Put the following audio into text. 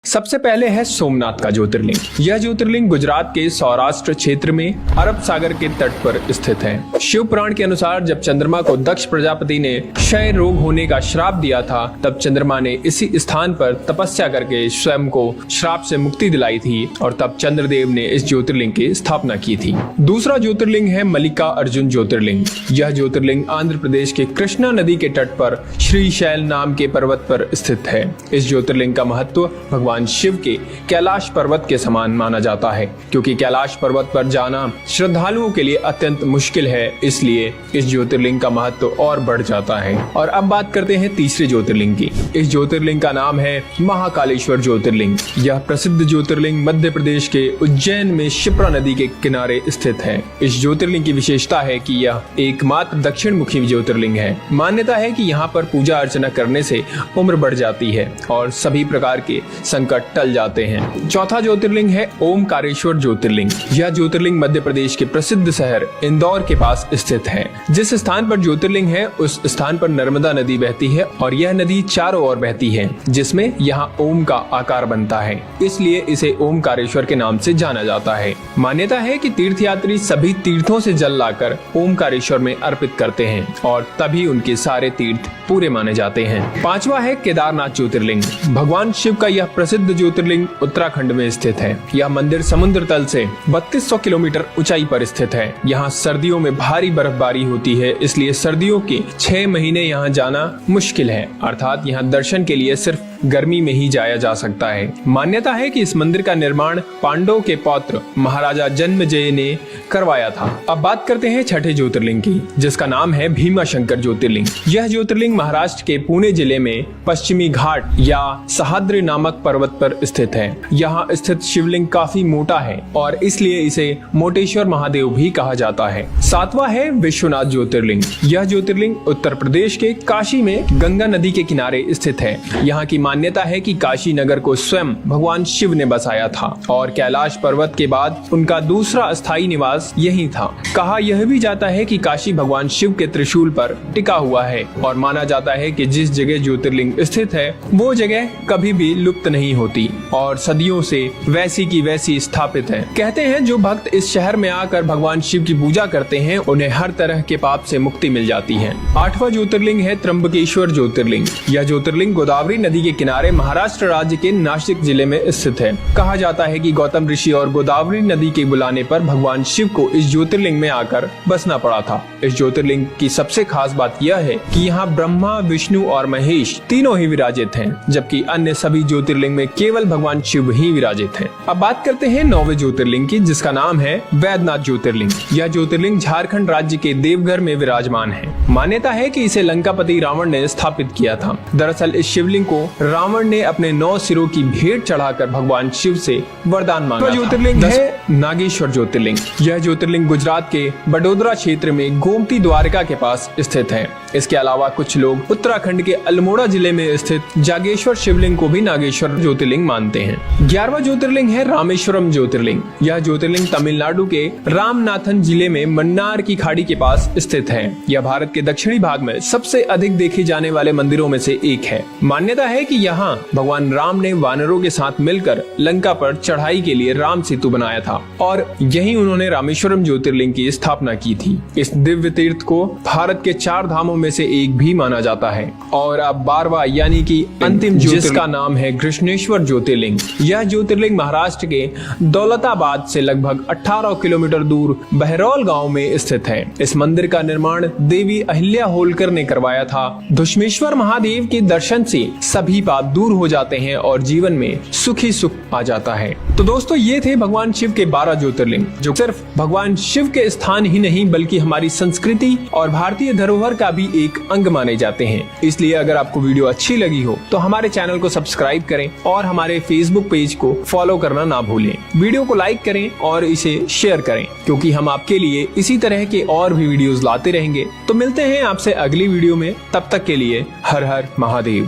सबसे पहले है सोमनाथ का ज्योतिर्लिंग। यह ज्योतिर्लिंग गुजरात के सौराष्ट्र क्षेत्र में अरब सागर के तट पर स्थित है। शिव पुराण के अनुसार जब चंद्रमा को दक्ष प्रजापति ने क्षय रोग होने का श्राप दिया था, तब चंद्रमा ने इसी स्थान पर तपस्या करके स्वयं को श्राप से मुक्ति दिलाई थी और तब चंद्रदेव ने इस ज्योतिर्लिंग की स्थापना की थी। दूसरा ज्योतिर्लिंग है मल्लिका अर्जुन ज्योतिर्लिंग। यह ज्योतिर्लिंग आंध्र प्रदेश के कृष्णा नदी के तट पर श्रीशैल नाम के पर्वत पर स्थित है। इस ज्योतिर्लिंग का महत्व भगवान शिव के कैलाश पर्वत के समान माना जाता है, क्योंकि कैलाश पर्वत पर जाना श्रद्धालुओं के लिए अत्यंत मुश्किल है, इसलिए इस ज्योतिर्लिंग का महत्व और बढ़ जाता है। और अब बात करते हैं तीसरे ज्योतिर्लिंग की। इस ज्योतिर्लिंग का नाम है महाकालेश्वर ज्योतिर्लिंग। यह प्रसिद्ध ज्योतिर्लिंग मध्य प्रदेश के उज्जैन में शिप्रा नदी के किनारे स्थित है। इस ज्योतिर्लिंग की विशेषता है कि यह एकमात्र दक्षिण मुखी ज्योतिर्लिंग है। मान्यता है कि यहाँ पर पूजा अर्चना करने से उम्र बढ़ जाती है और सभी प्रकार के संकट टल जाते हैं। चौथा ज्योतिर्लिंग है ओमकारेश्वर ज्योतिर्लिंग। यह ज्योतिर्लिंग मध्य प्रदेश के प्रसिद्ध शहर इंदौर के पास स्थित है। जिस स्थान पर ज्योतिर्लिंग है उस स्थान पर नर्मदा नदी बहती है और यह नदी चारों ओर बहती है, जिसमें यहाँ ओम का आकार बनता है, इसलिए इसे ओमकारेश्वर के नाम से जाना जाता है। मान्यता है कि तीर्थयात्री सभी तीर्थों से जल लाकर ओमकारेश्वर में अर्पित करते हैं और तभी उनके सारे तीर्थ पूरे माने जाते हैं। पांचवा है केदारनाथ ज्योतिर्लिंग। भगवान शिव का यह प्रसिद्ध ज्योतिर्लिंग उत्तराखंड में स्थित है। यह मंदिर समुद्र तल से 3200 किलोमीटर ऊंचाई पर स्थित है। यहाँ सर्दियों में भारी बर्फबारी होती है, इसलिए सर्दियों के 6 महीने यहाँ जाना मुश्किल है, अर्थात यहाँ दर्शन के लिए सिर्फ गर्मी में ही जाया जा सकता है। मान्यता है कि इस मंदिर का निर्माण पांडवों के पौत्र महाराजा जन्मेजय ने करवाया था। अब बात करते हैं छठे ज्योतिर्लिंग की, जिसका नाम है भीमाशंकर ज्योतिर्लिंग। यह ज्योतिर्लिंग महाराष्ट्र के पुणे जिले में पश्चिमी घाट या सह्याद्री नामक पर्वत पर स्थित है। यहाँ स्थित शिवलिंग काफी मोटा है और इसलिए इसे मोटेश्वर महादेव भी कहा जाता है। सातवां है विश्वनाथ ज्योतिर्लिंग। यह ज्योतिर्लिंग उत्तर प्रदेश के काशी में गंगा नदी के किनारे स्थित है। यहाँ की मान्यता है कि काशी नगर को स्वयं भगवान शिव ने बसाया था और कैलाश पर्वत के बाद उनका दूसरा स्थायी निवास यही था। कहा यह भी जाता है कि काशी भगवान शिव के त्रिशूल पर टिका हुआ है और माना जाता है कि जिस जगह ज्योतिर्लिंग स्थित है वो जगह कभी भी लुप्त नहीं होती और सदियों से वैसी की वैसी स्थापित है। कहते हैं जो भक्त इस शहर में आकर भगवान शिव की पूजा करते हैं उन्हें हर तरह के पाप से मुक्ति मिल जाती है। आठवां ज्योतिर्लिंग है त्र्यंबकेश्वर ज्योतिर्लिंग। यह ज्योतिर्लिंग गोदावरी नदी के किनारे महाराष्ट्र राज्य के नासिक जिले में स्थित है। कहा जाता है कि गौतम ऋषि और गोदावरी नदी के बुलाने पर भगवान शिव को इस ज्योतिर्लिंग में आकर बसना पड़ा था। इस ज्योतिर्लिंग की सबसे खास बात यह है कि यहाँ ब्रह्मा, विष्णु और महेश तीनों ही विराजित हैं, जबकि अन्य सभी ज्योतिर्लिंग में केवल भगवान शिव ही विराजित हैं। अब बात करते हैं नौवें ज्योतिर्लिंग की, जिसका नाम है वैद्यनाथ ज्योतिर्लिंग। यह ज्योतिर्लिंग झारखंड राज्य के देवघर में विराजमान है। मान्यता है कि इसे लंकापति रावण ने स्थापित किया था। दरअसल इस शिवलिंग को रावण ने अपने 9 सिरों की भेंट चढ़ाकर भगवान शिव से वरदान मांगा। ज्योतिर्लिंग है नागेश्वर ज्योतिर्लिंग। यह ज्योतिर्लिंग गुजरात के बडोदरा क्षेत्र में गोमती द्वारका के पास स्थित है। इसके अलावा कुछ लोग उत्तराखंड के अल्मोड़ा जिले में स्थित जागेश्वर शिवलिंग को भी नागेश्वर ज्योतिर्लिंग मानते हैं। 11वां ज्योतिर्लिंग है रामेश्वरम ज्योतिर्लिंग। यह ज्योतिर्लिंग तमिलनाडु के रामनाथन जिले में मन्नार की खाड़ी के पास स्थित है। यह भारत के दक्षिणी भाग में सबसे अधिक देखे जाने वाले मंदिरों में से एक है। मान्यता है कि यहाँ भगवान राम ने वानरों के साथ मिलकर लंका पर चढ़ाई के लिए राम सेतु बनाया था और यही उन्होंने रामेश्वरम ज्योतिर्लिंग की स्थापना की थी। इस दिव्य तीर्थ को भारत के 4 धामों में से एक भी माना जाता है। और अब 12वां यानी कि अंतिम जिसका नाम है कृष्णेश्वर ज्योतिर्लिंग। यह ज्योतिर्लिंग महाराष्ट्र के दौलताबाद से लगभग 18 किलोमीटर दूर बहरौल गांव में स्थित है। इस मंदिर का निर्माण देवी अहिल्या होलकर ने करवाया था। धुष्मेश्वर महादेव के दर्शन से सभी पाप दूर हो जाते हैं और जीवन में सुखी सुख आ जाता है। तो दोस्तों ये थे भगवान शिव के 12 ज्योतिर्लिंग, जो सिर्फ भगवान शिव के स्थान ही नहीं बल्कि हमारी संस्कृति और भारतीय धरोहर का भी एक अंग माने जाते हैं। इसलिए अगर आपको वीडियो अच्छी लगी हो तो हमारे चैनल को सब्सक्राइब करें और हमारे फेसबुक पेज को फॉलो करना ना भूलें। वीडियो को लाइक करें और इसे शेयर करें, क्योंकि हम आपके लिए इसी तरह के और भी वीडियोस लाते रहेंगे। तो मिलते हैं आपसे अगली वीडियो में, तब तक के लिए हर हर महादेव।